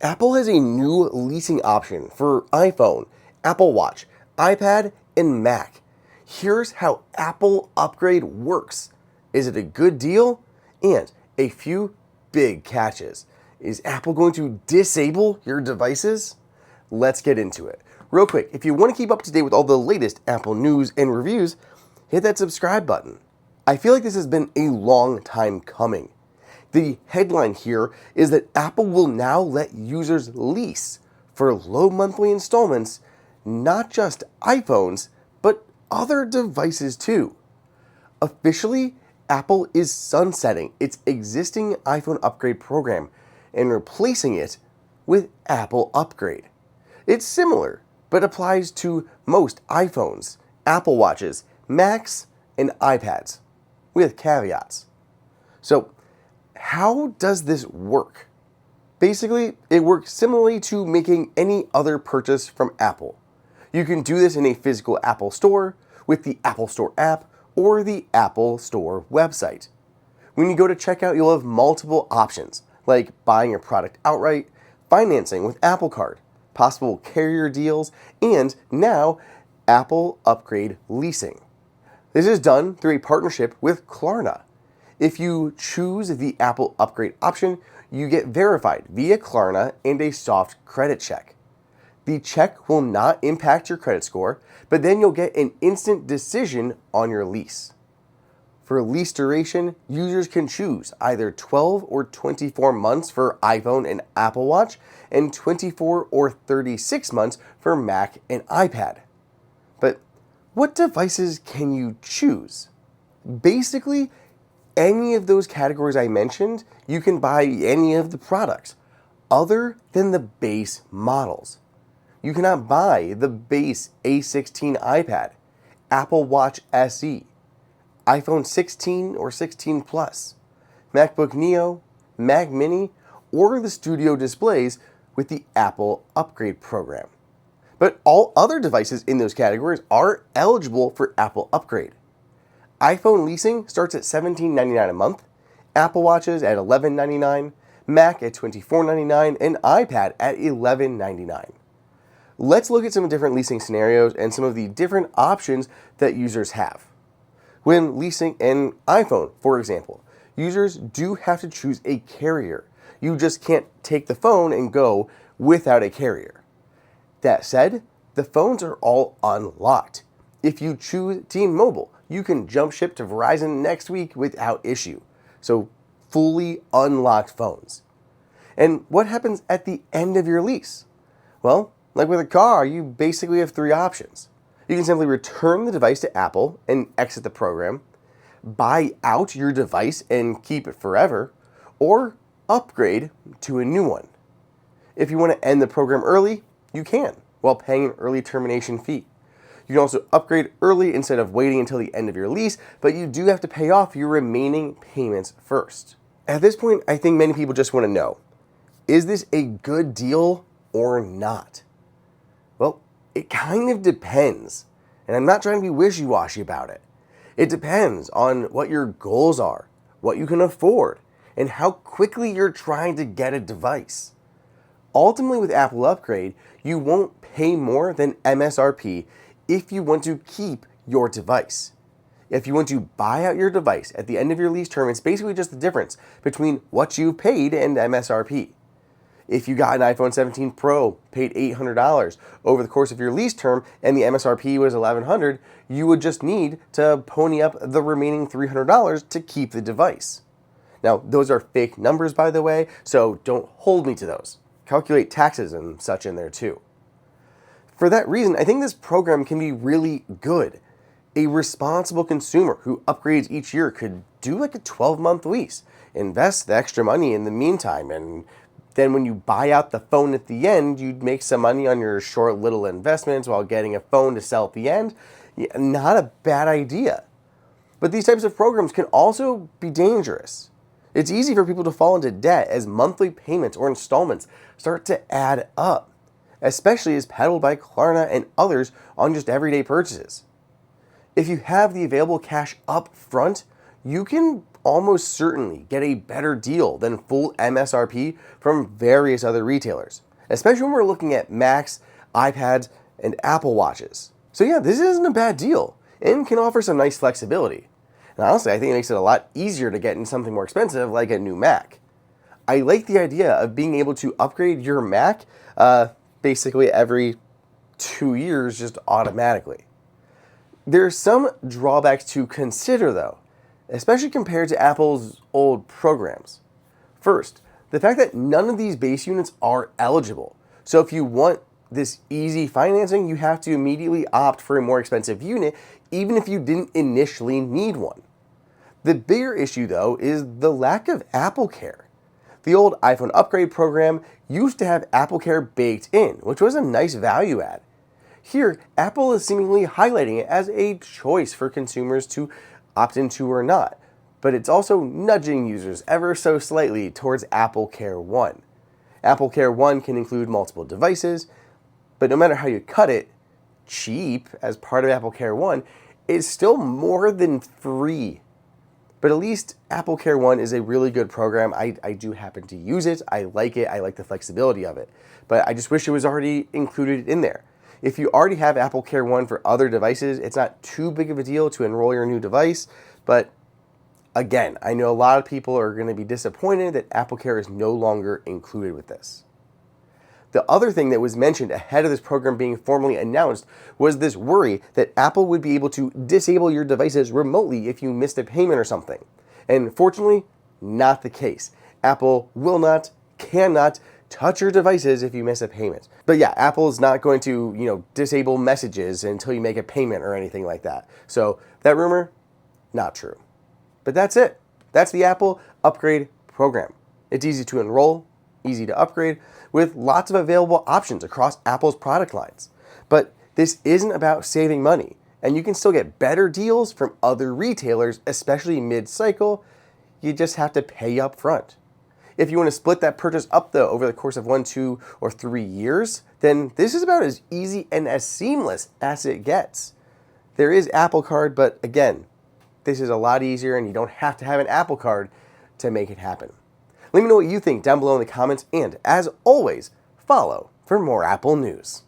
Apple has a new leasing option for iPhone, Apple Watch, iPad, and Mac. Here's how Apple Upgrade works. Is it a good deal? And a few big catches. Is Apple going to disable your devices? Let's get into it. Real quick, if you want to keep up to date with all the latest Apple news and reviews, hit that subscribe button. I feel like this has been a long time coming. The headline here is that Apple will now let users lease for low monthly installments, not just iPhones, but other devices too. Officially, Apple is sunsetting its existing iPhone upgrade program and replacing it with Apple Upgrade. It's similar, but applies to most iPhones, Apple Watches, Macs, and iPads, with caveats. So, how does this work? Basically, it works similarly to making any other purchase from Apple. You can do this in a physical Apple Store, with the Apple Store app, or the Apple Store website. When you go to checkout, you'll have multiple options, like buying your product outright, financing with Apple Card, possible carrier deals, and now Apple Upgrade Leasing. This is done through a partnership with Klarna. If you choose the Apple Upgrade option, you get verified via Klarna and a soft credit check. The check will not impact your credit score, but then you'll get an instant decision on your lease. For lease duration, users can choose either 12 or 24 months for iPhone and Apple Watch, and 24 or 36 months for Mac and iPad. But what devices can you choose? Basically, any of those categories I mentioned, you can buy any of the products, other than the base models. You cannot buy the base A16 iPad, Apple Watch SE, iPhone 16 or 16 Plus, MacBook Neo, Mac Mini, or the Studio displays with the Apple Upgrade program. But all other devices in those categories are eligible for Apple Upgrade. iPhone leasing starts at $17.99 a month, Apple Watches at $11.99, Mac at $24.99, and iPad at $11.99. Let's look at some different leasing scenarios and some of the different options that users have. When leasing an iPhone, for example, users do have to choose a carrier. You just can't take the phone and go without a carrier. That said, the phones are all unlocked. If you choose T-Mobile, you can jump ship to Verizon next week without issue. So, fully unlocked phones. And what happens at the end of your lease? Well, like with a car, you basically have three options. You can simply return the device to Apple and exit the program, buy out your device and keep it forever, or upgrade to a new one. If you want to end the program early, you can, while paying an early termination fee. You can also upgrade early instead of waiting until the end of your lease, but you do have to pay off your remaining payments first. At this point, I think many people just want to know, is this a good deal or not? Well, it kind of depends, and I'm not trying to be wishy-washy about it. It depends on what your goals are, what you can afford, and how quickly you're trying to get a device. Ultimately, with Apple Upgrade, you won't pay more than MSRP if you want to keep your device. If you want to buy out your device at the end of your lease term, it's basically just the difference between what you paid and MSRP. If you got an iPhone 17 Pro, paid $800 over the course of your lease term, and the MSRP was $1,100, you would just need to pony up the remaining $300 to keep the device. Now, those are fake numbers, by the way, so don't hold me to those. Calculate taxes and such in there too. For that reason, I think this program can be really good. A responsible consumer who upgrades each year could do like a 12-month lease, invest the extra money in the meantime, and then when you buy out the phone at the end, you'd make some money on your short little investments while getting a phone to sell at the end. Not a bad idea. But these types of programs can also be dangerous. It's easy for people to fall into debt as monthly payments or installments start to add up, especially as peddled by Klarna and others on just everyday purchases. If you have the available cash up front, you can almost certainly get a better deal than full MSRP from various other retailers, especially when we're looking at Macs, iPads, and Apple Watches. So yeah, this isn't a bad deal and can offer some nice flexibility. And honestly, I think it makes it a lot easier to get in something more expensive like a new Mac. I like the idea of being able to upgrade your Mac basically every 2 years just automatically. There are some drawbacks to consider though, especially compared to Apple's old programs. First, the fact that none of these base units are eligible. So if you want this easy financing, you have to immediately opt for a more expensive unit, even if you didn't initially need one. The bigger issue though is the lack of AppleCare. The old iPhone upgrade program used to have AppleCare baked in, which was a nice value add. Here, Apple is seemingly highlighting it as a choice for consumers to opt into or not, but it's also nudging users ever so slightly towards AppleCare One. AppleCare One can include multiple devices, but no matter how you cut it, cheap as part of AppleCare One is still more than free. But at least AppleCare One is a really good program. I do happen to use it. I like the flexibility of it. But I just wish it was already included in there. If you already have AppleCare One for other devices, it's not too big of a deal to enroll your new device. But again, I know a lot of people are going to be disappointed that AppleCare is no longer included with this. The other thing that was mentioned ahead of this program being formally announced was this worry that Apple would be able to disable your devices remotely if you missed a payment or something. And fortunately, not the case. Apple will not, cannot touch your devices if you miss a payment. But yeah, Apple's not going to, disable messages until you make a payment or anything like that. So that rumor, not true. But that's it. That's the Apple Upgrade program. It's easy to enroll, easy to upgrade, with lots of available options across Apple's product lines. But this isn't about saving money, and you can still get better deals from other retailers, especially mid-cycle. You just have to pay up front. If you want to split that purchase up though over the course of 1, 2, or 3 years, then this is about as easy and as seamless as it gets. There is Apple Card, but again, this is a lot easier and you don't have to have an Apple Card to make it happen. Let me know what you think down below in the comments, and as always, follow for more Apple news.